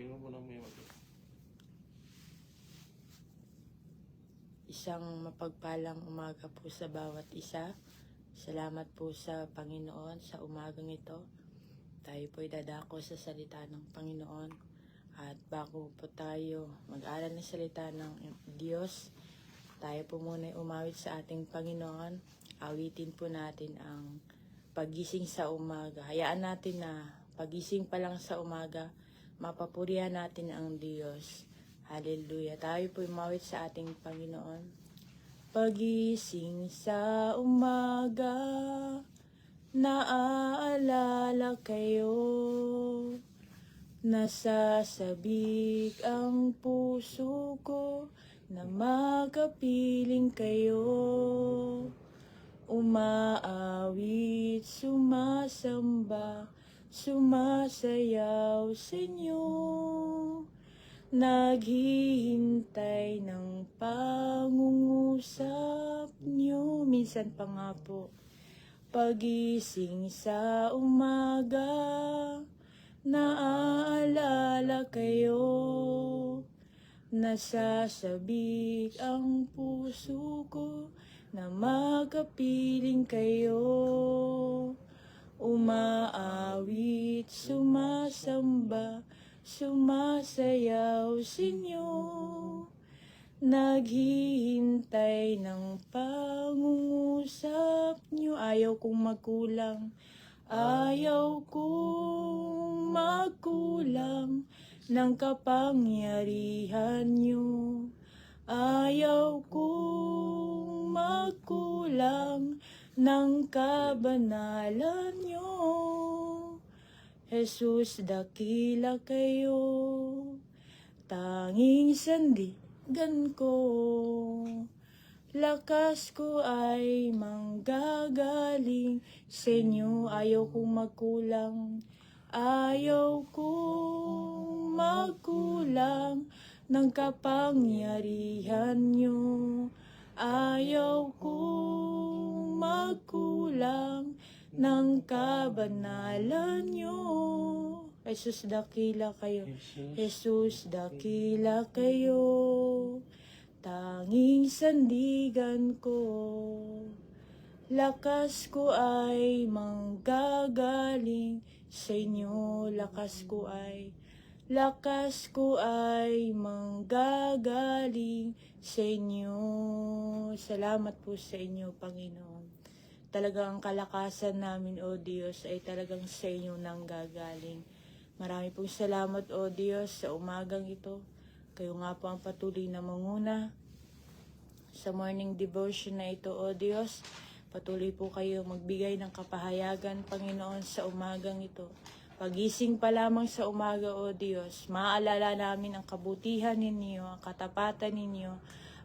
Tingnan mo lang may Isang mapagpalang umaga po sa bawat isa. Salamat po sa Panginoon sa umagang ito. Tayo po'y dadako sa salita ng Panginoon. At bago po tayo mag-aral ng salita ng Diyos, tayo po muna umawit sa ating Panginoon. Awitin po natin ang pagising sa umaga. Hayaan natin na pagising pa lang sa umaga, mapapurihan natin ang Diyos. Hallelujah. Tayo po umawit sa ating Panginoon. Pagising sa umaga, naaalala kayo. Nasasabik ang puso ko na makapiling kayo. Umaawit, sumasamba, sumasayaw sa inyo. Naghihintay ng pangungusap nyo. Minsan pa nga po. Pagising sa umaga, naaalala kayo. Nasasabik ang puso ko na makapiling kayo. Umaawit, sumasamba, sumasayaw sa inyo. Naghihintay ng pangungusap nyo. Ayaw kong magkulang, ayaw kong magkulang ng kapangyarihan nyo. Ayaw kong magkulang ng kabanalan nyo. Jesus, dakila kayo, tanging sandigan ko. Lakas ko ay manggagaling sa inyo. Ayaw kong magkulang, ayaw kong magkulang ng kapangyarihan nyo. Ayaw kong magkulang ng kabanalan nyo. Jesus, dakila kayo. Jesus, dakila kayo. Tanging sandigan ko. Lakas ko ay manggagaling sa inyo. Lakas ko ay manggagaling sa inyo. Salamat po sa inyo, Panginoon. Talagang ang kalakasan namin, O Diyos, ay talagang sa inyo nanggagaling. Marami pong salamat, O Diyos, sa umagang ito. Kayo nga po ang patuloy na manguna sa morning devotion na ito, O Diyos. Patuloy po kayo magbigay ng kapahayagan, Panginoon, sa umagang ito. Pagising pa lamang sa umaga, O Diyos, maaalala namin ang kabutihan ninyo, ang katapatan ninyo,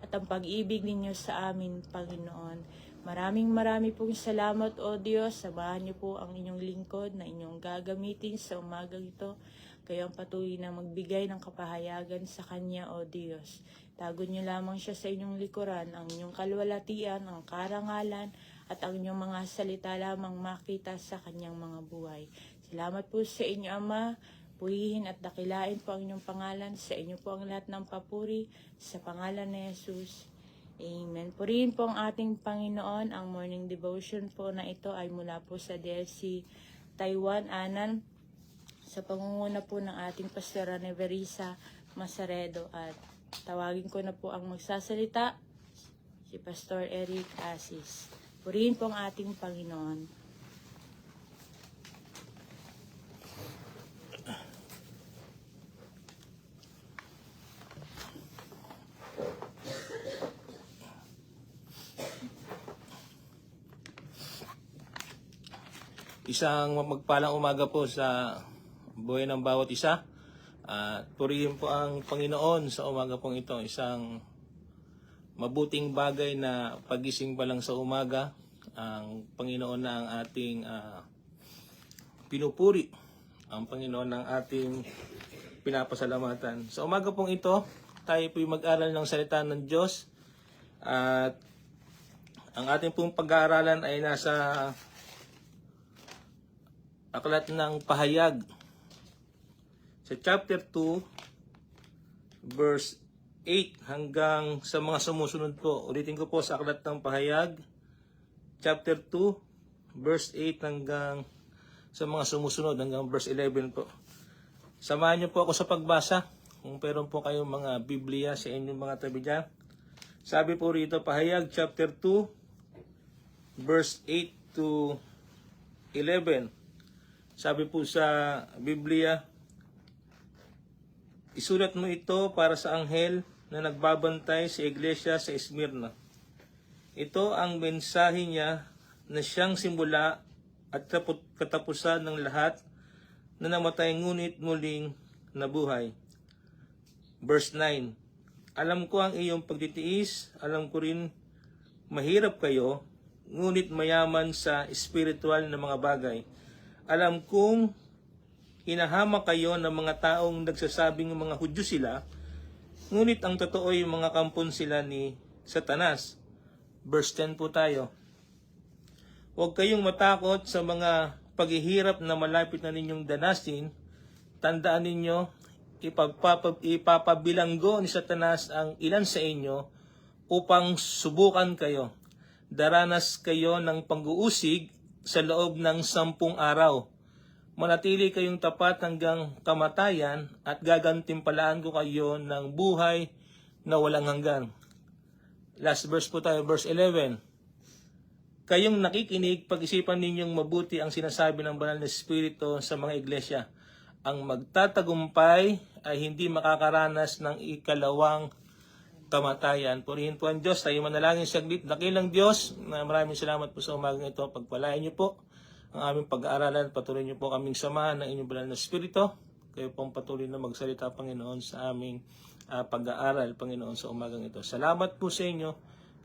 at ang pag-ibig ninyo sa amin, Panginoon. Maraming pong salamat, O Diyos. Samahan niyo po ang inyong lingkod na inyong gagamitin sa umagang ito. Kayo ang patuloy na magbigay ng kapahayagan sa Kanya, O Diyos. Tago niyo lamang siya sa inyong likuran, ang inyong kalwalatian, ang karangalan, at ang inyong mga salita lamang makita sa Kanyang mga buhay. Salamat po sa inyo, Ama. Purihin at dakilain po ang inyong pangalan. Sa inyo po ang lahat ng papuri. Sa pangalan ni Jesus. Amen. Purihin po ang ating Panginoon. Ang morning devotion po na ito ay mula po sa DLC Taiwan, Anan, sa pangunguna po ng ating Pastora Neverisa Masaredo. At tawagin ko na po ang magsasalita, si Pastor Eric Asis. Purihin po ang ating Panginoon. Isang magpalang umaga po sa buhay ng bawat isa. At purihin po ang Panginoon sa umaga pong ito. Isang mabuting bagay na pagising pa lang sa umaga. Ang Panginoon na ang ating pinupuri. Ang Panginoon ng ating pinapasalamatan. Sa umaga pong ito, tayo po'y mag-aral ng salita ng Diyos. At ang ating pong pag-aaralan ay nasa Aklat ng Pahayag sa chapter 2, verse 8 hanggang sa mga sumusunod po. Ulitin ko po sa Aklat ng Pahayag, chapter 2, verse 8 hanggang sa mga sumusunod, hanggang verse 11 po. Samahan niyo po ako sa pagbasa. Kung meron po kayong mga Biblia sa inyong mga tabi dyan. Sabi po rito, Pahayag, chapter 2, verse 8 to 11. Sabi po sa Biblia, isulat mo ito para sa anghel na nagbabantay sa iglesia sa Esmirna. Ito ang mensahe niya na siyang simula at katapusan ng lahat na namatay ngunit muling nabuhay. Verse 9. Alam ko ang iyong pagtitiis, alam ko rin mahirap kayo, ngunit mayaman sa espiritual na mga bagay. Alam kong hinahamak kayo ng mga taong nagsasabing mga Hudyo sila, ngunit ang totoo ay mga kampon sila ni Satanas. Verse 10 po tayo. Huwag kayong matakot sa mga paghihirap na malapit na ninyong danasin. Tandaan ninyo, ipapabilanggo ni Satanas ang ilan sa inyo upang subukan kayo. Daranas kayo ng pag-uusig sa loob ng 10 araw. Manatili kayong tapat hanggang kamatayan at gagantimpalaan ko kayo ng buhay na walang hanggan. Last verse po tayo, verse 11. Kayong nakikinig, pag-isipan ninyong mabuti ang sinasabi ng banal na Espiritu sa mga iglesia. Ang magtatagumpay ay hindi makakaranas ng ikalawang kamatayan. Purihin po ang Diyos. Tayo manalangin saglit. Dakilang Diyos, na maraming salamat po sa umagang ito. Pagpalain niyo po ang aming pag-aaralan. Patuloy niyo po kaming samahan ng inyong banal na Espiritu. Kayo pong patuloy na magsalita, Panginoon, sa aming pag-aaral, Panginoon, sa umagang ito. Salamat po sa inyo.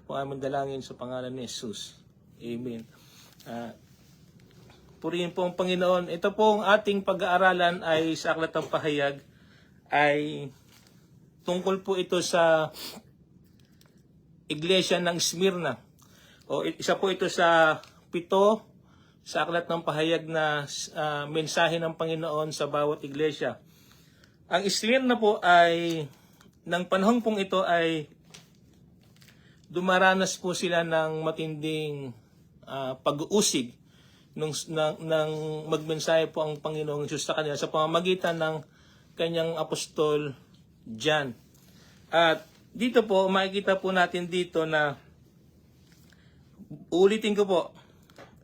Po aming dalangin sa pangalan ni Jesus. Amen. Purihin po ang Panginoon. Ito po ang ating pag-aaralan ay sa Aklat ng Pahayag ay tungkol po ito sa iglesia ng Smyrna. O isa po ito sa 7 sa Aklat ng Pahayag na mensahe ng Panginoon sa bawat iglesia. Ang Smyrna po ay, ng panahon pong ito ay dumaranas po sila ng matinding pag-uusig nang magmensahe po ang Panginoong Hesus sa kanila sa pamamagitan ng kanyang apostol John. At dito po, makikita po natin dito na, ulitin ko po,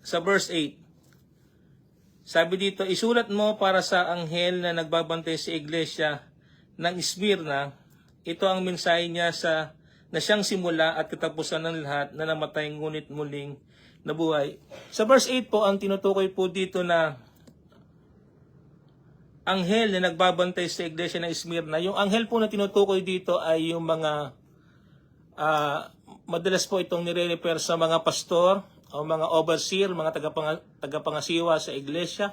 sa verse 8. Sabi dito, isulat mo para sa anghel na nagbabantay sa iglesia ng Smyrna. Ito ang mensahe niya na siyang simula at katapusan ng lahat na namatay ngunit muling nabuhay. Sa verse 8 po, ang tinutukoy po dito na anghel na nagbabantay sa iglesia ng Smyrna. Yung anghel po na tinutukoy dito ay yung mga, madalas po itong nire-refer sa mga pastor o mga overseer, mga tagapangasiwa sa iglesia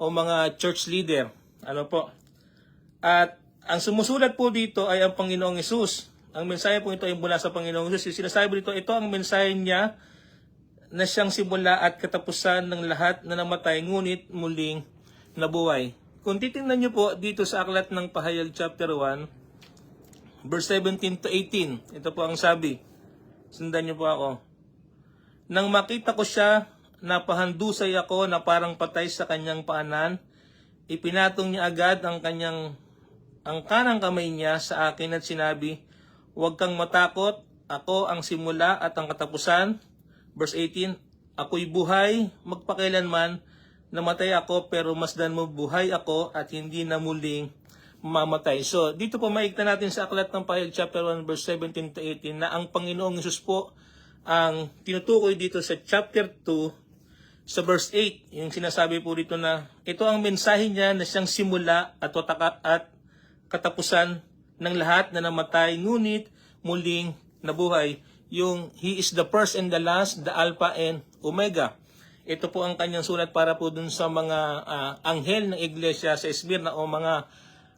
o mga church leader. Ano po? At ang sumusulat po dito ay ang Panginoong Hesus. Ang mensahe po ito ay mula sa Panginoong Hesus. Sinasabi dito, ito ang mensahe niya na siyang simula at katapusan ng lahat na namatay ngunit muling nabuhay. Kung titingnan niyo po dito sa Aklat ng Pahayag chapter 1, verse 17 to 18, ito po ang sabi. Sundan niyo po ako. Nang makita ko siya, napahandusay ako na parang patay sa kanyang paanan. Ipinatong niya agad ang kanang kamay niya sa akin at sinabi, huwag kang matakot, ako ang simula at ang katapusan. Verse 18, ako'y buhay, magpakailanman, namatay ako pero masdan mo buhay ako at hindi na muling mamatay. So, dito po maikta natin sa Aklat ng Pahayag chapter 1 verse 17 to 18 na ang Panginoong Hesus po ang tinutukoy dito sa chapter 2 sa verse 8. Yung sinasabi po dito na ito ang mensahe niya na siyang simula at katapusan ng lahat na namatay ngunit muling nabuhay. Yung He is the first and the last, the Alpha and Omega. Ito po ang kanyang sulat para po dun sa mga anghel ng iglesia sa Smyrna o mga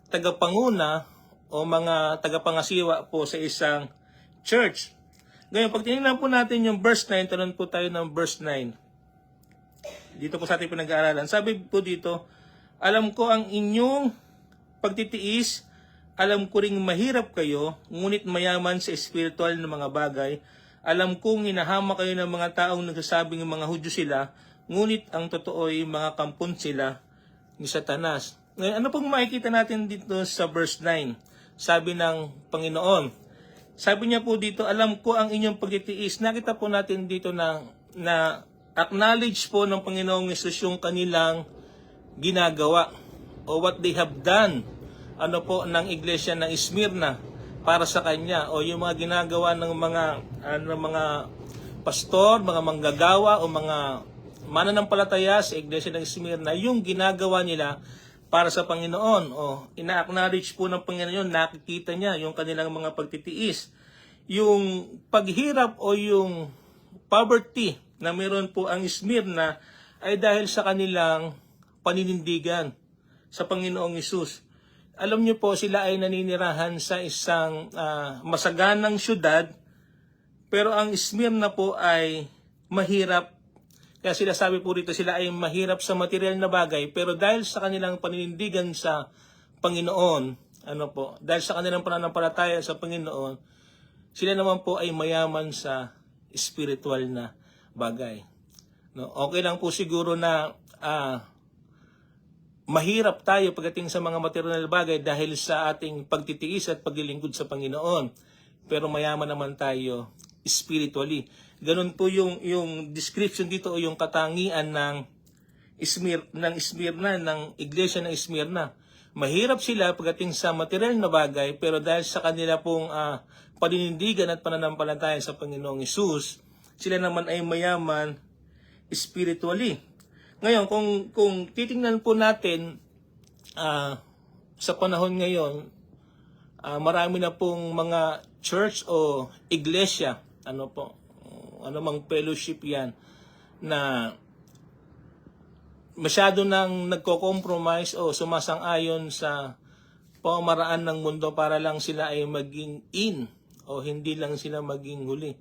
tagapanguna o mga tagapangasiwa po sa isang church. Ngayon, pag tinignan po natin yung verse 9, talon po tayo ng verse 9. Dito po sa ating pinag-aaralan. Sabi po dito, alam ko ang inyong pagtitiis, alam ko ring mahirap kayo, ngunit mayaman sa espiritual na mga bagay. Alam kong hinahama kayo ng mga taong nagsasabing mga Hudyo sila, ngunit ang totoo ay mga kampon sila ni Satanas. Ngayon, ano pong makikita natin dito sa verse 9? Sabi ng Panginoon, sabi niya po dito, alam ko ang inyong pagtitiis. Nakita po natin dito na acknowledge po ng Panginoong Yesus yung kanilang ginagawa o what they have done ng iglesia ng Smyrna para sa kanya, o yung mga ginagawa ng mga pastor, mga manggagawa o mga mananampalataya sa iglesia ng Smyrna, yung ginagawa nila para sa Panginoon. O ina-acknowledge po ng Panginoon, nakikita niya yung kanilang mga pagtitiis. Yung paghirap o yung poverty na meron po ang Smyrna ay dahil sa kanilang paninindigan sa Panginoong Hesus. Alam niyo po, sila ay naninirahan sa isang masaganang syudad, pero ang Smyrna po ay mahirap. Kaya sila, sabi po rito, sila ay mahirap sa material na bagay, pero dahil sa kanilang paninindigan sa Panginoon, dahil sa kanilang pananampalataya sa Panginoon, sila naman po ay mayaman sa spiritual na bagay. No? Okay lang po siguro na mahirap tayo pagdating sa mga material na bagay dahil sa ating pagtitiis at paglilingkod sa Panginoon. Pero mayaman naman tayo spiritually. Ganun po yung description dito o yung katangian ng Smyrna, ng iglesia ng Smyrna. Mahirap sila pagdating sa material na bagay, pero dahil sa kanila pong paninindigan at pananampalataya sa Panginoong Hesus, sila naman ay mayaman spiritually. Ngayon, kung titingnan po natin sa panahon ngayon, marami na pong mga church o iglesia, mang fellowship yan, na masyado nang nagko-compromise o sumasang-ayon sa pamamaraan ng mundo para lang sila ay maging in o hindi lang sila maging huli.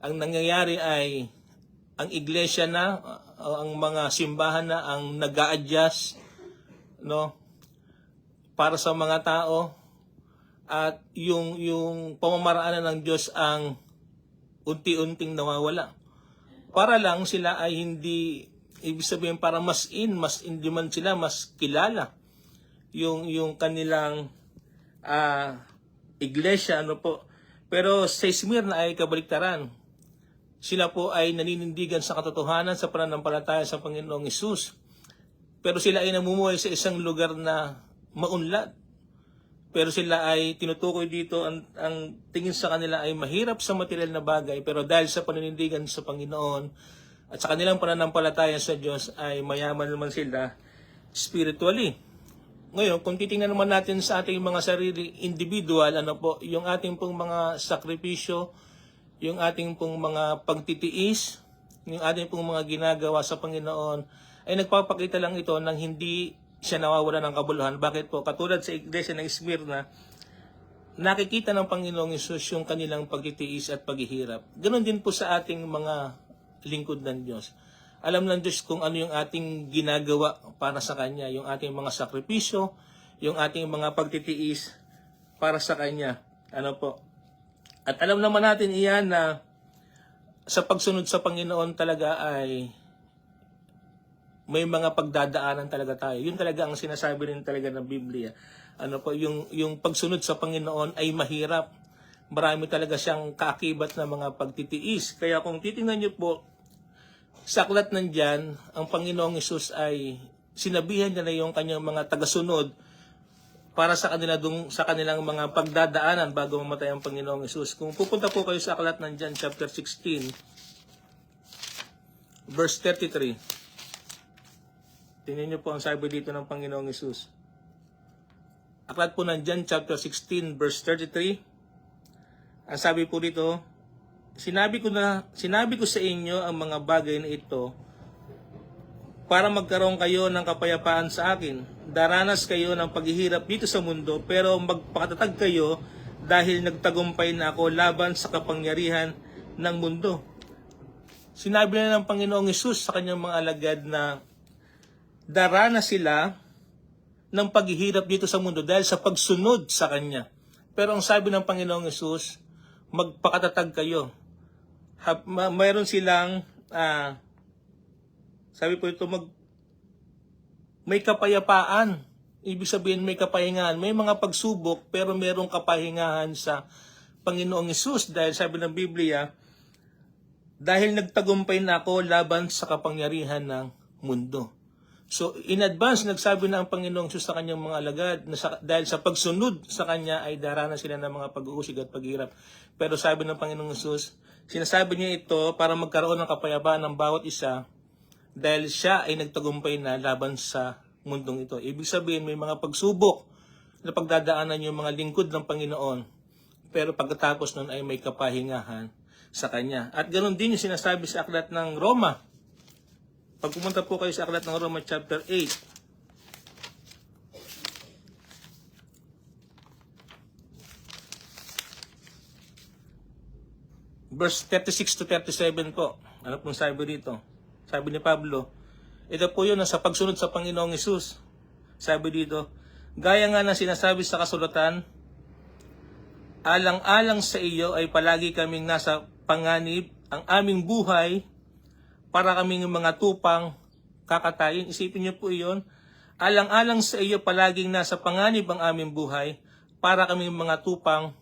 Ang nangyayari ay ang iglesia na o ang mga simbahan na ang nag-a-adjust para sa mga tao, at yung pamamaraan ng Diyos ang unti-unting nawawala. Para lang sila ay hindi, ibig sabihin para mas in demand sila, mas kilala yung kanilang iglesia, Pero sa Smyrna ay kabaliktaran. Sila po ay naninindigan sa katotohanan sa pananampalataya sa Panginoong Hesus. Pero sila ay namumuhay sa isang lugar na maunlad. Pero sila ay tinutukoy dito, ang tingin sa kanila ay mahirap sa material na bagay, pero dahil sa paninindigan sa Panginoon at sa kanilang pananampalataya sa Diyos ay mayaman naman sila spiritually. Ngayon, kung titingnan naman natin sa ating mga sarili individual, yung ating pong mga sakripisyo, yung ating pong mga pagtitiis, yung ating pong mga ginagawa sa Panginoon, ay nagpapakita lang ito ng hindi siya nawawala ng kabuluhan. Bakit po? Katulad sa iglesia ng Smyrna, nakikita ng Panginoong Hesus yung kanilang pagtitiis at paghihirap. Ganon din po sa ating mga lingkod ng Diyos. Alam ng Diyos kung ano yung ating ginagawa para sa Kanya, yung ating mga sakripisyo, yung ating mga pagtitiis para sa Kanya. At alam naman natin iyan na sa pagsunod sa Panginoon talaga ay may mga pagdadaanan talaga tayo. Yun talaga ang sinasabi rin talaga ng Biblia. Yung pagsunod sa Panginoon ay mahirap. Marami talaga siyang kaakibat na mga pagtitiis. Kaya kung titingnan niyo po, sa aklat nandyan, ang Panginoong Hesus ay sinabihan niya na yung kanyang mga tagasunod para sa kanilang mga pagdadaanan bago mamatay ang Panginoong Hesus. Kung pupunta po kayo sa aklat ng John chapter 16, verse 33. Tingnan niyo po ang sabi dito ng Panginoong Hesus. Aklat po ng John chapter 16, verse 33. Ang sabi po dito, Sinabi ko sa inyo ang mga bagay na ito para magkaroon kayo ng kapayapaan sa akin. Daranas kayo ng paghihirap dito sa mundo, pero magpakatatag kayo dahil nagtagumpay na ako laban sa kapangyarihan ng mundo. Sinabi na ng Panginoong Hesus sa kanyang mga alagad na daranas sila ng paghihirap dito sa mundo dahil sa pagsunod sa Kanya. Pero ang sabi ng Panginoong Hesus, magpakatatag kayo. Mayroon silang, sabi po ito, may kapayapaan. Ibig sabihin may kapahingahan. May mga pagsubok pero mayroong kapahingahan sa Panginoong Hesus. Dahil sabi ng Biblia, dahil nagtagumpay na ako laban sa kapangyarihan ng mundo. So, in advance, nagsabi na ang Panginoong Hesus sa kanyang mga alagad na dahil sa pagsunod sa Kanya ay daranas sila ng mga pag-uusig at paghirap. Pero sabi ng Panginoong Hesus, sinasabi niya ito para magkaroon ng kapayapaan ng bawat isa dahil siya ay nagtagumpay na laban sa mundong ito. Ibig sabihin, may mga pagsubok na pagdadaanan yung mga lingkod ng Panginoon. Pero pagkatapos nun ay may kapahingahan sa Kanya. At ganoon din yung sinasabi sa aklat ng Roma. Pag pumunta po kayo sa aklat ng Roma chapter 8, verse 36 to 37 po. Ano pong sabi dito? Sabi ni Pablo, ito po yun sa pagsunod sa Panginoong Hesus. Sabi dito, gaya nga ng sinasabi sa kasulatan, alang-alang sa iyo ay palagi kaming nasa panganib ang aming buhay para kaming mga tupang kakatayin. Isipin niyo po iyon. Alang-alang sa iyo palaging nasa panganib ang aming buhay para kaming mga tupang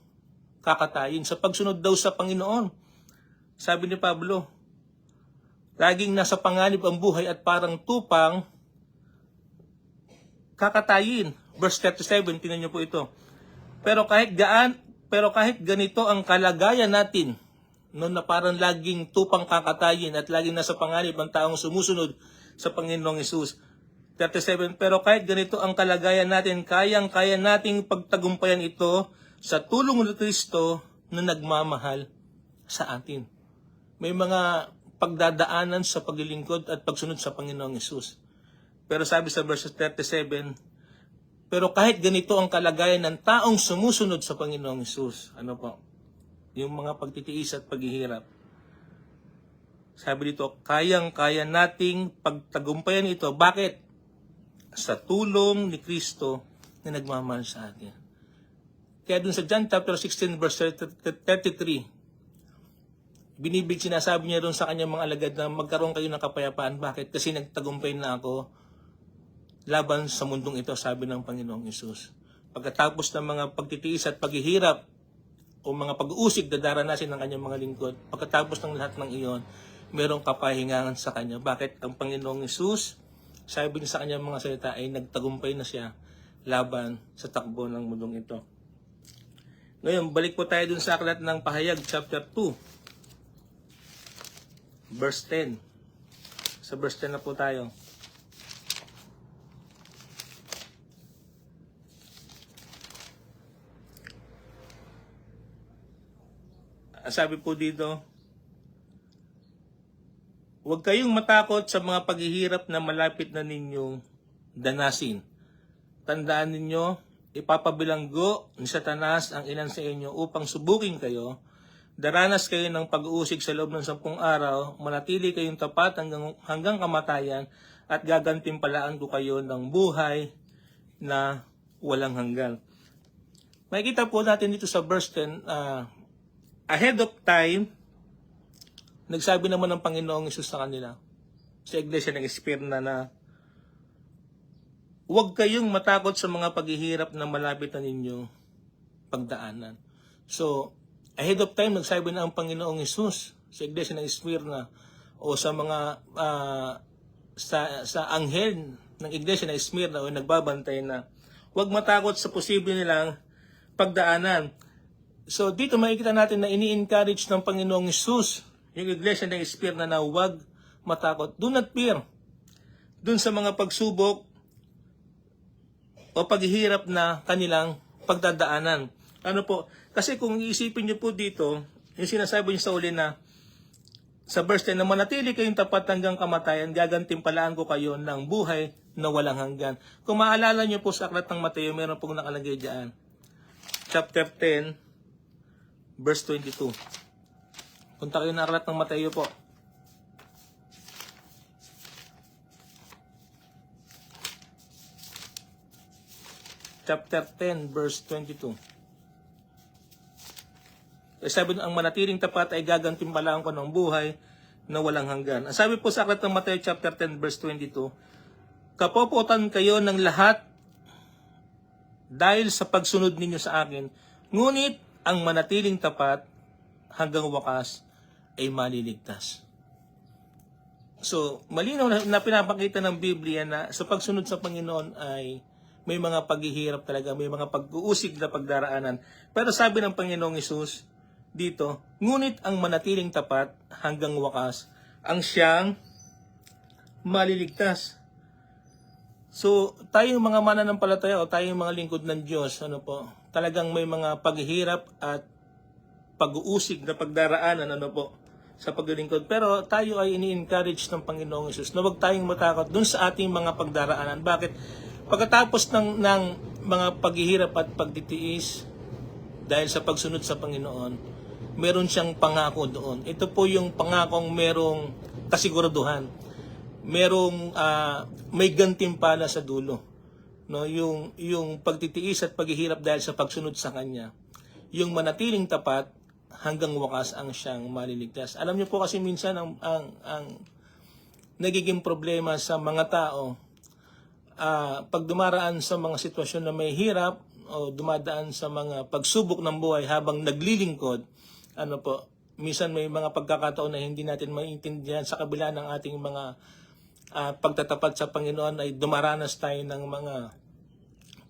kakatayin. Sa pagsunod daw sa Panginoon. Sabi ni Pablo, laging nasa panganib ang buhay at parang tupang kakatayin. Verse 37, tingnan niyo po ito. Pero kahit ganito ang kalagayan natin, no, na parang laging tupang kakatayin at laging nasa panganib ang taong sumusunod sa Panginoong Hesus. 37, pero kahit ganito ang kalagayan natin, kayang-kaya nating pagtagumpayan ito sa tulong ni Kristo na nagmamahal sa atin. May mga pagdadaanan sa paglilingkod at pagsunod sa Panginoong Hesus. Pero sabi sa verse 37, pero kahit ganito ang kalagayan ng taong sumusunod sa Panginoong Hesus, ano po? Yung mga pagtitiis at paghihirap. Sabi dito, kayang-kaya nating pagtagumpayan ito. Bakit? Sa tulong ni Kristo na nagmamahal sa atin. Kaya dun sa John chapter 16 verse 33, sinasabi niya rin sa kanyang mga alagad na magkaroon kayo ng kapayapaan. Bakit? Kasi nagtagumpay na ako laban sa mundong ito, sabi ng Panginoong Hesus. Pagkatapos ng mga pagtitiis at paghihirap o mga pag-uusig na daranasin ng kanyang mga lingkod, pagkatapos ng lahat ng iyon, mayroong kapahingahan sa kanya. Bakit? Ang Panginoong Hesus, sabi niya sa kanyang mga salita, ay nagtagumpay na siya laban sa takbo ng mundong ito. Ngayon, balik po tayo dun sa aklat ng Pahayag, chapter 2. Verse 10. Sa verse 10 na po tayo. Sabi po dito, huwag kayong matakot sa mga paghihirap na malapit na ninyong danasin. Tandaan ninyo, ipapabilanggo ni Satanas ang ilan sa inyo upang subukin kayo. Daranas kayo ng pag-uusig sa loob ng 10 araw, manatili kayong tapat hanggang kamatayan, at gagantimpalaan ko kayo ng buhay na walang hanggan. Makikita po natin dito sa verse 10, ahead of time, nagsabi naman ng Panginoong Hesus sa kanila, sa iglesia ng Espirna, na huwag kayong matakot sa mga paghihirap na malapit na ninyong pagdaanan. So, ahead of time, nagsabi na ang Panginoong Hesus sa iglesia ng Esmirna o sa mga sa anghel ng iglesia ng Esmirna o nagbabantay na huwag matakot sa posible nilang pagdaanan. So dito makikita natin na ini-encourage ng Panginoong Hesus yung iglesia ng Esmirna na huwag matakot. Do not fear. Dun sa mga pagsubok o paghihirap na kanilang pagdadaanan. Ano po? Kasi kung iisipin niyo po dito, yung sinasabi niyo sa uli na, sa verse 10, na manatili kayong tapat hanggang kamatayan, gagantimpalaan ko kayo ng buhay na walang hanggan. Kung maalala niyo po sa aklat ng Mateo, meron pong nakalagay dyan. Chapter 10, verse 22. Punta kayo na aklat ng Mateo po. chapter 10, verse 22. Sabi ang manatiling tapat ay gagantimpalaan ko ng buhay na walang hanggan. Ang sabi po sa aklat ng Mateo chapter 10, verse 22, kapopotan kayo ng lahat dahil sa pagsunod ninyo sa akin, ngunit ang manatiling tapat hanggang wakas ay maliligtas. So, malinaw na pinapakita ng Biblia na sa pagsunod sa Panginoon ay may mga paghihirap talaga, may mga pag-uusig na pagdaraanan. Pero sabi ng Panginoong Hesus dito, ngunit ang manatiling tapat hanggang wakas ang siyang maliligtas. So, tayong mga mananampalataya o tayong mga lingkod ng Diyos, talagang may mga paghihirap at pag-uusig na pagdaraanan, sa paglilingkod. Pero tayo ay ini-encourage ng Panginoong Hesus na huwag tayong matakot dun sa ating mga pagdaraanan. Bakit? Pagkatapos ng mga paghihirap at pagtitiis dahil sa pagsunod sa Panginoon, meron siyang pangako doon. Ito po yung pangakong merong kasiguraduhan. Merong may gantimpala sa dulo. No, yung pagtitiis at paghihirap dahil sa pagsunod sa Kanya. Yung manatiling tapat hanggang wakas ang siyang maliligtas. Alam niyo po kasi minsan ang nagiging problema sa mga tao, pag dumaraan sa mga sitwasyon na may hirap o dumadaan sa mga pagsubok ng buhay habang naglilingkod, minsan may mga pagkakataon na hindi natin maintindihan sa kabila ng ating mga pagtatapat sa Panginoon ay dumaranas tayo ng mga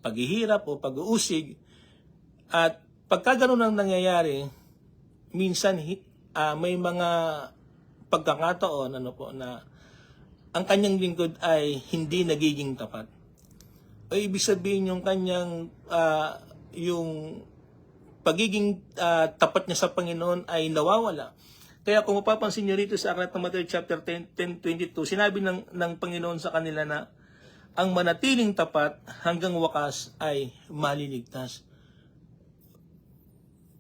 paghihirap o pag-uusig. At pagka ganun ang nangyayari, minsan may mga pagkakataon na ang kanyang lingkod ay hindi nagiging tapat. O ibig sabihin yung kanyang yung pagiging tapat niya sa Panginoon ay nawawala. Kaya kung mapapansin niyo rito sa aklat ng Mateo chapter 10:22, sinabi ng Panginoon sa kanila na ang manatiling tapat hanggang wakas ay maliligtas.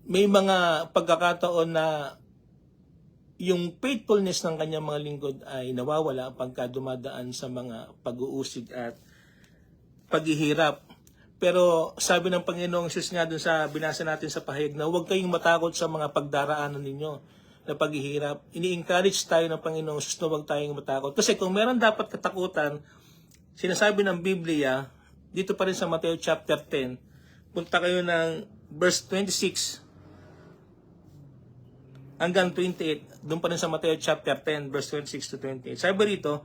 May mga pagkakataon na yung faithfulness ng kanyang mga lingkod ay nawawala pagka dumadaan sa mga pag-uusig at paghihirap. Pero sabi ng Panginoong Hesus nga dun sa binasa natin sa pahayag na huwag kayong matakot sa mga pagdaraanan ninyo na paghihirap. Ini-encourage tayo ng Panginoong Hesus na huwag tayong matakot. Kasi kung meron dapat katakutan, sinasabi ng Biblia, dito pa rin sa Mateo chapter 10, punta kayo ng verse 26 hanggang 28, doon pa rin sa Mateo chapter 10, verse 26 to 28. Sabi rito,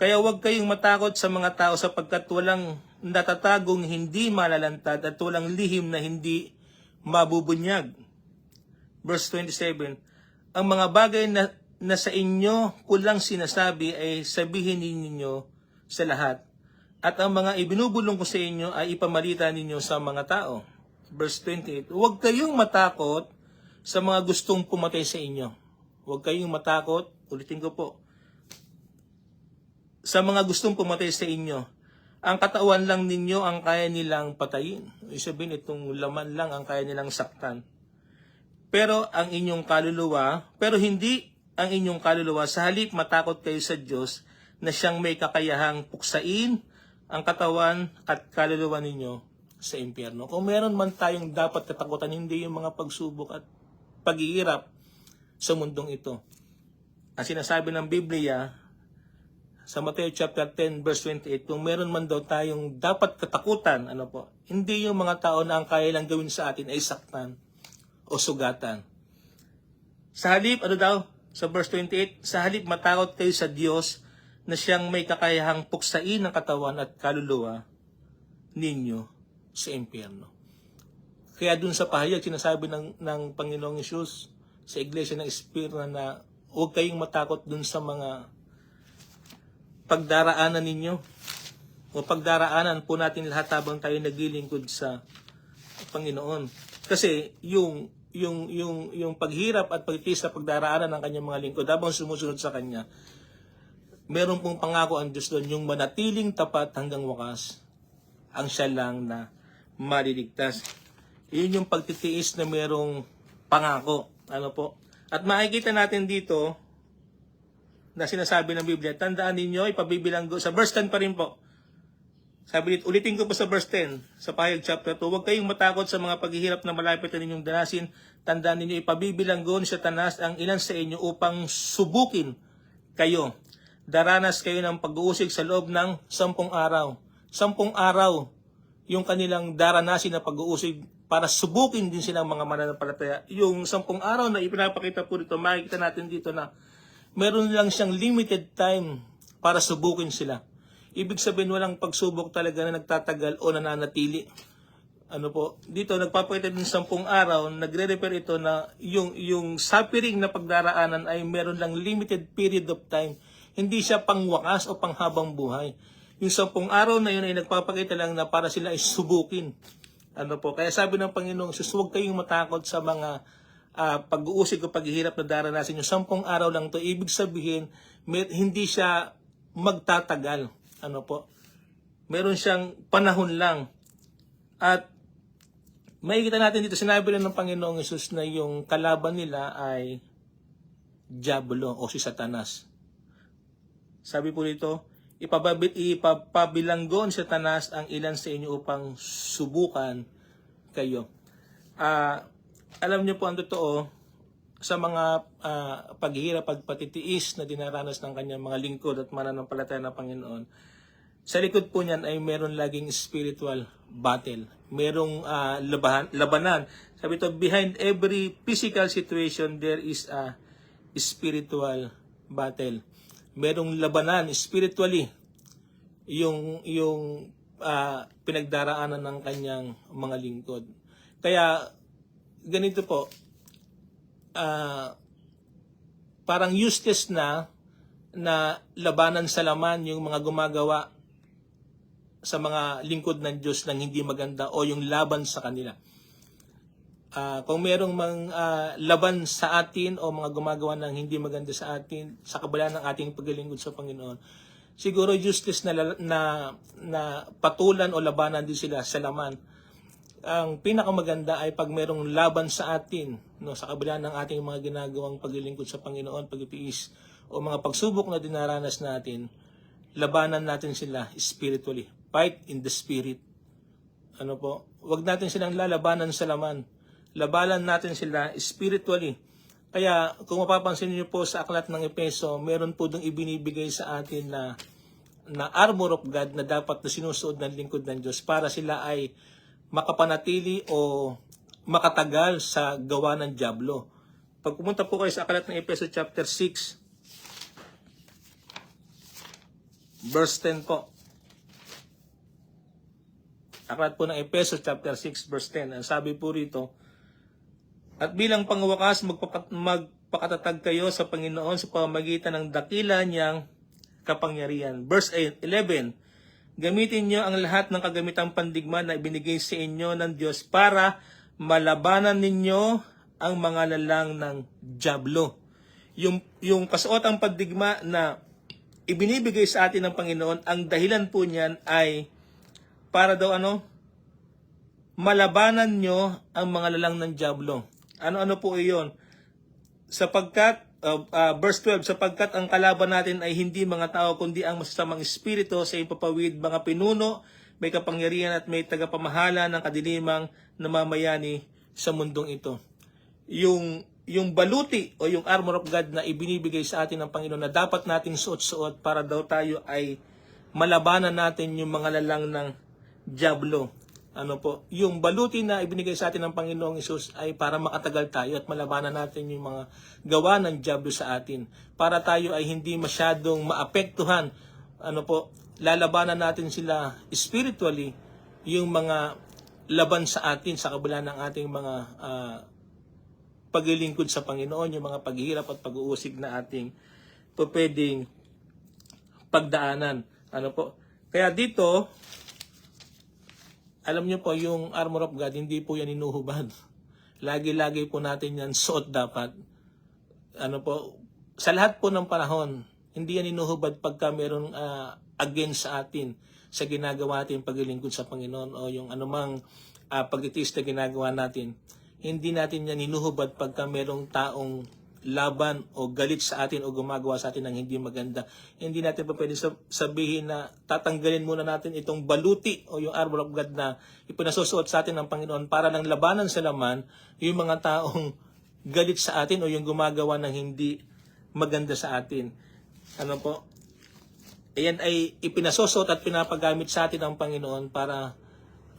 kaya huwag kayong matakot sa mga tao sapagkat walang natatagong hindi malalantad at walang lihim na hindi mabubunyag. Verse 27, ang mga bagay na sa inyo kulang sinasabi ay sabihin ninyo sa lahat. At ang mga ibinubulong ko sa inyo ay ipamalita ninyo sa mga tao. Verse 28, huwag kayong matakot sa mga gustong pumatay sa inyo. Huwag kayong matakot, ulitin ko po, sa mga gustong pumatay sa inyo. Ang katawan lang ninyo ang kaya nilang patayin. Ibig sabihin, itong laman lang ang kaya nilang saktan. Pero hindi ang inyong kaluluwa. Sa halip, matakot kayo sa Diyos na siyang may kakayahang puksain ang katawan at kaluluwa ninyo sa impyerno. Kung meron man tayong dapat katakutan, hindi yung mga pagsubok at paghihirap sa mundong ito. Ang sinasabi ng Biblia sa Mateo chapter 10 verse 28, kung meron man daw tayong dapat katakutan, hindi yung mga tao na ang kaya lang gawin sa atin ay saktan o sugatan. Sa halip, sa verse 28, sa halip matakot kayo sa Diyos na siyang may kakayahang puksain ng katawan at kaluluwa ninyo sa impyerno. Kaya dun sa pahayag, sinasabi ng Panginoong Hesus sa Iglesia ng Espiritu na huwag kayong matakot dun sa mga pagdaraanan ninyo o pagdaraanan po natin lahat habang tayo naglilingkod sa Panginoon. Kasi yung paghirap at pagtitiis sa pagdaraanan ng kanyang mga lingkod habang sumusunod sa kanya, meron pong pangako ang Diyos doon, yung manatiling tapat hanggang wakas, ang siya lang na maliligtas. Yun yung pagtitiis na merong pangako. At makikita natin dito na sinasabi ng Biblia, tandaan ninyo, ipabibilanggo, sa verse 10 pa rin po, Sabi dito, ulitin ko pa sa verse 10, sa Pahayag chapter 2, huwag kayong matakot sa mga paghihirap na malapit na ninyong danasin. Tandaan ninyo, ipabibilanggon sa tanas ang ilan sa inyo upang subukin kayo. Daranas kayo ng pag-uusig sa loob ng 10 araw. 10 araw yung kanilang daranasin na pag-uusig para subukin din silang mga mananampalataya. Yung 10 araw na ipinapakita po dito, makikita natin dito na meron lang siyang limited time para subukin sila. Ibig sabihin walang pagsubok talaga na nagtatagal o nananatili. Ano po, dito nagpapakita din 10 araw, nagre-refer ito na yung suffering na pagdaraanan ay meron lang limited period of time. Hindi siya pangwakas o panghabang buhay. Yung 10 araw na yun ay nagpapakita lang na para sila ay subukin. Ano po, kaya sabi ng Panginoong Jesus, huwag kayong matakot sa mga pag-uusig o paghihirap na daranasin. Yung 10 araw lang to, ibig sabihin hindi siya magtatagal. Ano po, meron siyang panahon lang. At makikita natin dito, sinabi rin ng Panginoong Jesus na yung kalaban nila ay Diablo o si Satanas. Sabi po dito, ipapabilanggon sa Satanas ang ilan sa inyo upang subukan kayo. Alam niyo po ang totoo, sa mga paghihirap, pagpatitiis na dinaranas ng kanyang mga lingkod at mananampalataya ng Panginoon, sa likod po niyan ay meron laging spiritual battle. Merong labanan. Sabi ito, behind every physical situation, there is a spiritual battle. Merong labanan spiritually yung pinagdaraanan ng kanyang mga lingkod. Kaya ganito po, parang useless na labanan sa laman yung mga gumagawa sa mga lingkod ng Diyos ng hindi maganda o yung laban sa kanila. Kung merong laban sa atin o mga gumagawa ng hindi maganda sa atin sa kabila ng ating paglilingkod sa Panginoon, siguro useless na patulan o labanan din sila sa laman. Ang pinakamaganda ay pag merong laban sa atin, no, sa kabila ng ating mga ginagawang paglilingkod sa Panginoon, pagtitiis o mga pagsubok na dinaranas natin, labanan natin sila spiritually. Fight in the spirit. Ano po? Huwag natin silang lalabanan sa laman. Labanan natin sila spiritually. Kaya kung mapapansin niyo po sa aklat ng Epeso, meron po dong ibinibigay sa atin na armor of God na dapat na sinusuot ng lingkod ng Diyos para sila ay makapanatili o makatagal sa gawa ng Diablo. Pag pumunta po kayo sa aklat ng Epeso chapter 6, verse 10 po. Aklat po ng Epeso chapter 6 verse 10. Ang sabi po rito, at bilang pangwakas magpakatatag kayo sa Panginoon sa pamamagitan ng dakila niyang kapangyarihan. Verse 11, gamitin niyo ang lahat ng kagamitang pandigma na ibinigay sa inyo ng Diyos para malabanan ninyo ang mga lalang ng Diablo. Yung kasuotang pandigma na ibinibigay sa atin ng Panginoon, ang dahilan po niyan ay para daw malabanan nyo ang mga lalang ng Diablo. Ano po iyon? Sapagkat, verse 12, sapagkat ang kalaban natin ay hindi mga tao, kundi ang masasamang espiritu sa ipapawid, mga pinuno, may kapangyarihan at may tagapamahala ng kadilimang namamayani sa mundong ito. Yung baluti o yung armor of God na ibinibigay sa atin ng Panginoon na dapat nating suot-suot para daw tayo ay malabanan natin yung mga lalang ng Diablo. Yung baluti na ibinigay sa atin ng Panginoong Hesus ay para makatagal tayo at malabanan natin yung mga gawa ng Diablo sa atin. Para tayo ay hindi masyadong maapektuhan. Lalabanan natin sila spiritually, yung mga laban sa atin sa kabila ng ating mga paglilingkod sa Panginoon, yung mga paghihirap at pag-uusig na ating pwedeng pagdaanan. Kaya dito, alam niyo po, yung armor of God, hindi po yan inuhubad. Lagi-lagi po natin yan suot dapat. Sa lahat po ng panahon, hindi yan inuhubad pagka meron against sa atin sa ginagawa natin paglilingkod sa Panginoon o yung anumang pagtitiis na ginagawa natin. Hindi natin yan inuhubad pagka merong taong laban o galit sa atin o gumagawa sa atin ng hindi maganda. Hindi natin pa pwede sabihin na tatanggalin muna natin itong baluti o yung armor of God na ipinasusuot sa atin ng Panginoon para ng labanan sa laman yung mga taong galit sa atin o yung gumagawa ng hindi maganda sa atin. Ano po? Ayan ay ipinasusuot at pinapagamit sa atin ng Panginoon para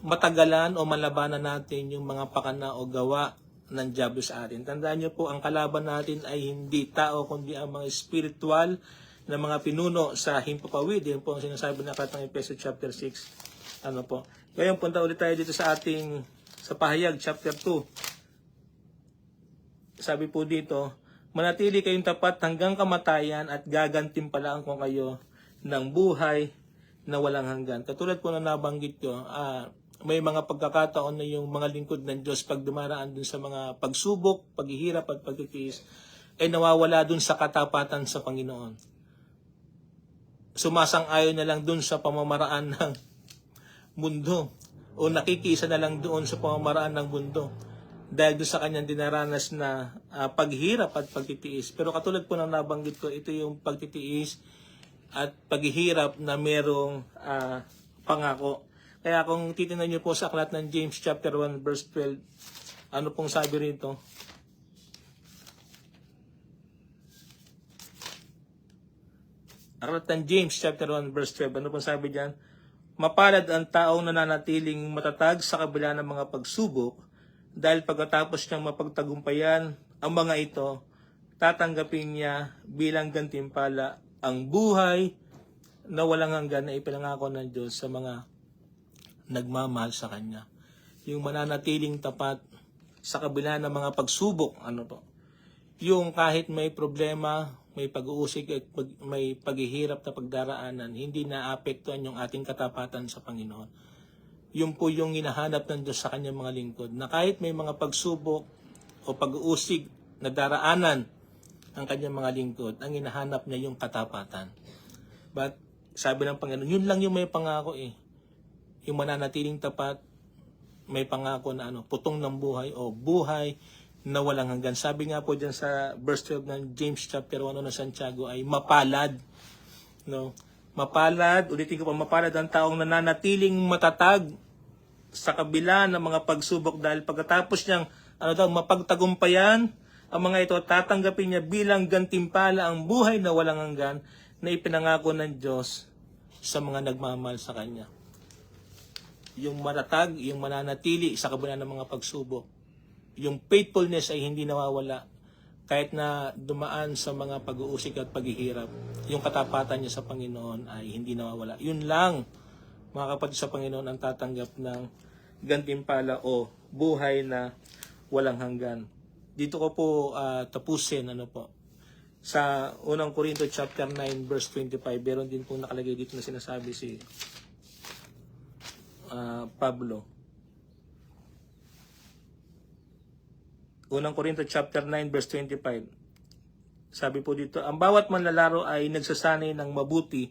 matagalan o malabanan natin yung mga pakana o gawa ng diablo sa atin. Tandaan niyo po, ang kalaban natin ay hindi tao, kundi ang mga spiritual na mga pinuno sa himpapawid. Yan po ang sinasabi ng aklat ng Efeso chapter 6. Ano po? Ngayon, punta ulit tayo dito sa sa pahayag, chapter 2. Sabi po dito, manatili kayong tapat hanggang kamatayan at gagantimpalaan ko kayo ng buhay na walang hanggan. Katulad po na nabanggit ko, may mga pagkakataon na yung mga lingkod ng Diyos pag dumaraan dun sa mga pagsubok, paghihirap at pagtitiis, ay nawawala dun sa katapatan sa Panginoon. Sumasang-ayon na lang dun sa pamamaraan ng mundo o nakikisa na lang doon sa pamamaraan ng mundo dahil doon sa kanyang dinaranas na paghihirap at pagtitiis. Pero katulad po ng nabanggit ko, ito yung pagtitiis at paghihirap na merong pangako. Kaya kung titingnan niyo po sa aklat ng James chapter 1 verse 12, ano pong sabi rito? Aklat ng James chapter 1 verse 12, ano pong sabi diyan? Mapalad ang taong nananatiling matatag sa kabila ng mga pagsubok, dahil pagkatapos niyang mapagtagumpayan ang mga ito, tatanggapin niya bilang gantimpala ang buhay na walang hanggan na ipinangako ng Diyos sa mga nagmamahal sa Kanya. Yung mananatiling tapat sa kabila ng mga pagsubok, ano po? Yung kahit may problema, may pag-uusig at may paghihirap na pagdaraanan, hindi naapektuhan yung ating katapatan sa Panginoon. Yun po yung hinahanap ng Diyos sa Kanyang mga lingkod, na kahit may mga pagsubok o pag-uusig na daraanan ang Kanyang mga lingkod, ang hinahanap niya yung katapatan. But sabi ng Panginoon, yun lang yung may pangako eh. Yung mananatiling tapat, may pangako na putong ng buhay o buhay na walang hanggan. Sabi nga po dyan sa verse 12 ng James chapter 1 ng Santiago ay mapalad. No? Mapalad, ulitin ko pa, mapalad ang taong nananatiling matatag sa kabila ng mga pagsubok dahil pagkatapos niyang mapagtagumpayan ang mga ito, tatanggapin niya bilang gantimpala ang buhay na walang hanggan na ipinangako ng Diyos sa mga nagmamahal sa Kanya. Yung matatag, yung mananatili sa kabila ng mga pagsubok. Yung faithfulness ay hindi nawawala kahit na dumaan sa mga pag-uusig at paghihirap. Yung katapatan niya sa Panginoon ay hindi nawawala. Yun lang, mga kapatid sa Panginoon, ang tatanggap ng gantimpala o buhay na walang hanggan. Dito ko po tapusin sa unang Korinto chapter 9 verse 25. Meron din po nakalagay dito na sinasabi si Pablo. Unang Korinto chapter 9 verse 25. Sabi po dito, ang bawat manlalaro ay nagsasanay ng mabuti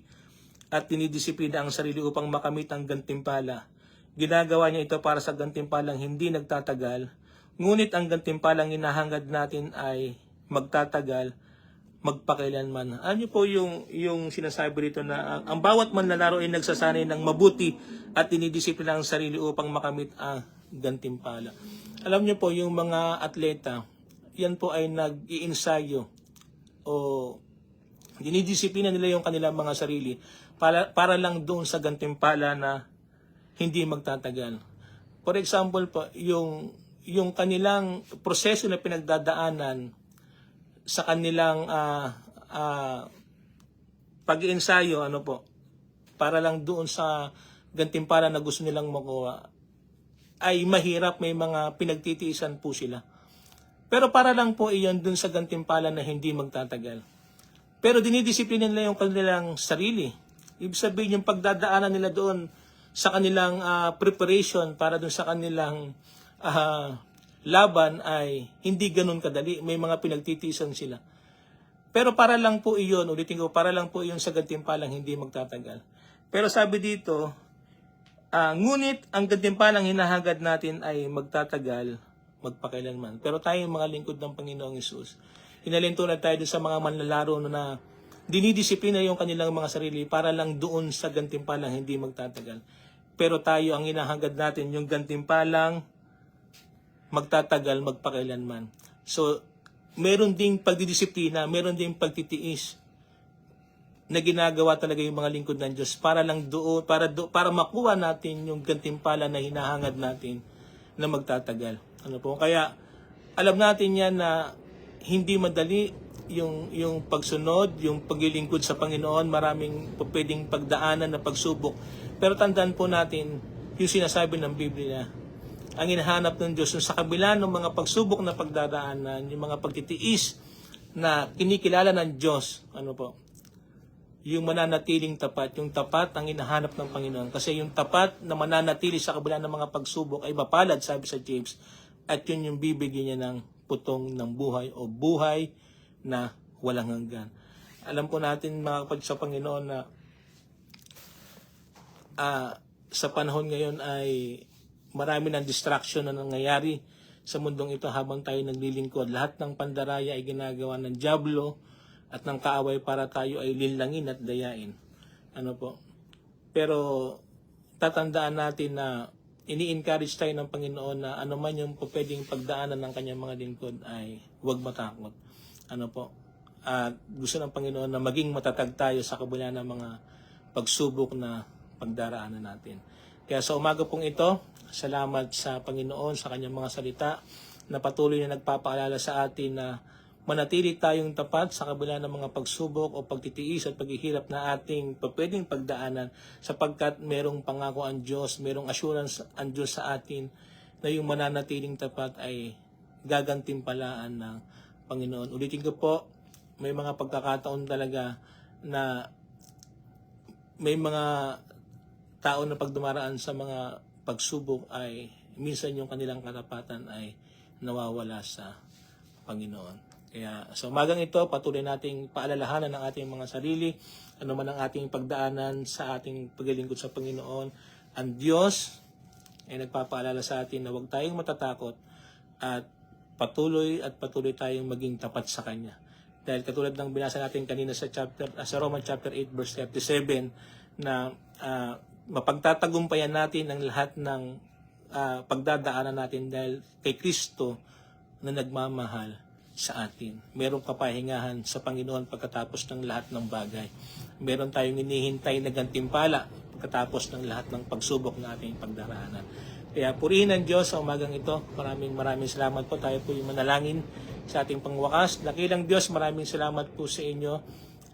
at dinidisiplina ang sarili upang makamit ang gantimpala. Ginagawa niya ito para sa gantimpalang hindi nagtatagal, ngunit ang gantimpalang hinahangad natin ay magtatagal, magpakailanman. Ano niyo po yung sinasabi rito na ang bawat manlalaro ay nagsasanay ng mabuti at dinidisiplina ang sarili upang makamit ang gantimpala. Alam niyo po, yung mga atleta, yan po ay nag-iinsayo o dinidisiplina nila yung kanilang mga sarili para lang doon sa gantimpala na hindi magtatagal. For example po, yung kanilang proseso na pinagdadaanan sa kanilang pag-iensayo, para lang doon sa gantimpala na gusto nilang makuha, ay mahirap, may mga pinagtitiisan po sila. Pero para lang po iyon dun sa gantimpala na hindi magtatagal. Pero dinidisiplina nila yung kanilang sarili. Ibig sabihin yung pagdadaanan nila doon sa kanilang preparation para dun sa kanilang laban ay hindi ganun kadali. May mga pinagtitiisan sila. Pero para lang po iyon, ulitin ko, para lang po iyon sa gantimpalang hindi magtatagal. Pero sabi dito, ngunit ang gantimpalang hinahangad natin ay magtatagal, magpakailanman. Pero tayo mga lingkod ng Panginoong Hesus, Hinalintulad tayo dun sa mga manlalaro na dinidisiplina yung kanilang mga sarili para lang doon sa gantimpalang hindi magtatagal. Pero tayo, ang hinahangad natin, yung gantimpalang magtatagal, magpakailanman. So, meron ding pagdidisiplina, meron ding pagtitiis na ginagawa talaga yung mga lingkod ng Diyos para lang doon, para makuha natin yung gantimpala na hinahangad natin na magtatagal. Ano po? Kaya alam natin yan na hindi madali yung pagsunod, yung paglilingkod sa Panginoon, maraming pwedeng pagdaanan na pagsubok. Pero tandaan po natin yung sinasabi ng Biblia, ang hinahanap ng Diyos sa kabila ng mga pagsubok na pagdadaanan, yung mga pagtitiis na kinikilala ng Diyos, ano po, yung mananatiling tapat, yung tapat ang hinahanap ng Panginoon. Kasi yung tapat na mananatili sa kabila ng mga pagsubok ay mapalad, sabi sa James, at yun yung bibigyan niya ng putong ng buhay o buhay na walang hanggan. Alam po natin mga kapatid sa Panginoon na sa panahon ngayon ay marami ng distraction na nangyayari sa mundong ito habang tayo naglilingkod. Lahat ng pandaraya ay ginagawa ng dyablo at ng kaaway para tayo ay linlangin at dayain. Ano po? Pero tatandaan natin na ini-encourage tayo ng Panginoon na ano man yung pwedeng pagdaanan ng kanyang mga lingkod ay huwag matakot. Ano po? At gusto ng Panginoon na maging matatag tayo sa kabila ng mga pagsubok na pagdaraanan natin. Kaya sa umaga pong ito, salamat sa Panginoon sa kanyang mga salita na patuloy na nagpapaalala sa atin na manatili tayong tapat sa kabila ng mga pagsubok o pagtitiis at paghihirap na ating pwedeng pagdaanan sapagkat merong pangako ang Diyos, merong assurance ang Diyos sa atin na yung mananatiling tapat ay gagantimpalaan ng Panginoon. Ulitin ko po, may mga pagkakataon talaga na may mga tao na pagdumaraan sa mga pagsubok ay minsan yung kanilang katapatan ay nawawala sa Panginoon. Kaya sa umagang ito, patuloy nating paalalahanan ng ating mga sarili, ano man ang ating pagdaanan sa ating paglilingkod sa Panginoon. Ang Diyos ay nagpapaalala sa atin na huwag tayong matatakot at patuloy tayong maging tapat sa Kanya. Dahil katulad ng binasa natin kanina sa Romans chapter 8 verse 37 na mapagtatagumpayan natin ang lahat ng pagdadaanan natin dahil kay Kristo na nagmamahal sa atin. Merong kapahingahan sa Panginoon pagkatapos ng lahat ng bagay. Meron tayong hinihintay na gantimpala pagkatapos ng lahat ng pagsubok na ating pagdaraanan. Kaya purihin ang Diyos sa umagang ito. Maraming salamat po. Tayo po yung manalangin sa ating pangwakas. Dakilang Diyos, maraming salamat po sa inyo.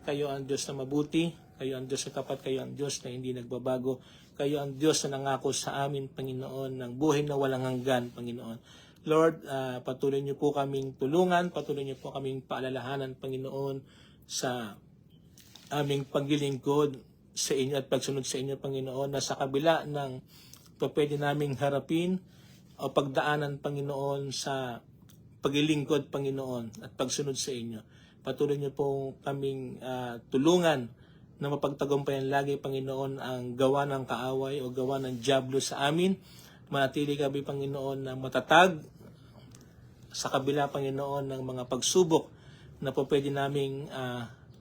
Kayo ang Diyos na mabuti. Kayo ang Diyos na tapat. Kayo ang Diyos na hindi nagbabago. Kayo ang Diyos na nangako sa amin, Panginoon, ng buhay na walang hanggan, Panginoon. Lord, patuloy niyo po kaming tulungan, patuloy niyo po kaming paalalahanan, Panginoon, sa aming paglilingkod sa inyo at pagsunod sa inyo, Panginoon, na sa kabila ng pwede naming harapin o pagdaanan, Panginoon, sa paglilingkod, Panginoon, at pagsunod sa inyo. Patuloy niyo po kaming tulungan na mapagtagumpayan lagi, Panginoon, ang gawa ng kaaway o gawa ng dyablo sa amin. Manatili kami, Panginoon, na matatag sa kabila, Panginoon, ng mga pagsubok na po pwede naming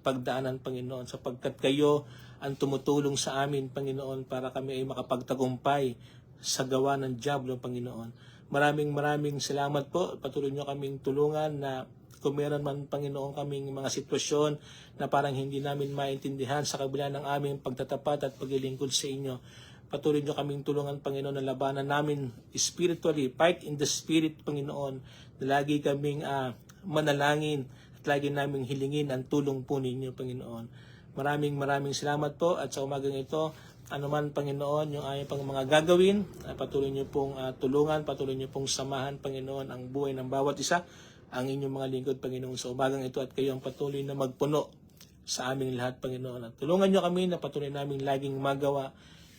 pagdaanan, Panginoon, sapagkat kayo ang tumutulong sa amin, Panginoon, para kami ay makapagtagumpay sa gawa ng dyablo, Panginoon. Maraming salamat po. Patuloy niyo kaming tulungan na kung meron man, Panginoon, kaming mga sitwasyon na parang hindi namin maintindihan sa kabila ng aming pagtatapat at paglilingkod sa inyo. Patuloy niyo kaming tulungan, Panginoon, na labanan namin spiritually, fight in the spirit, Panginoon, na lagi kaming manalangin at lagi naming hilingin ang tulong po ninyo, Panginoon. Maraming salamat po at sa umagang ito, anuman, Panginoon, yung aming pang mga gagawin, patuloy niyo pong tulungan, patuloy niyo pong samahan, Panginoon, ang buhay ng bawat isa, ang inyong mga lingkod, Panginoon, sa umagang ito at kayo ang patuloy na magpuno sa aming lahat, Panginoon. At tulungan niyo kami na patuloy naming laging magawa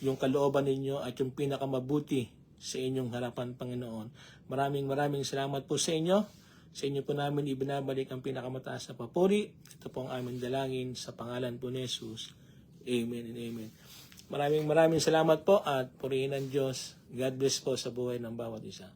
yung kalooban ninyo at yung pinakamabuti sa inyong harapan, Panginoon. Maraming salamat po sa inyo. Sa inyo po namin ibinabalik ang pinakamataas na papuri. Ito po ang aming dalangin sa pangalan po ni Jesus. Amen and amen. Maraming salamat po at purihin ang Diyos. God bless po sa buhay ng bawat isa.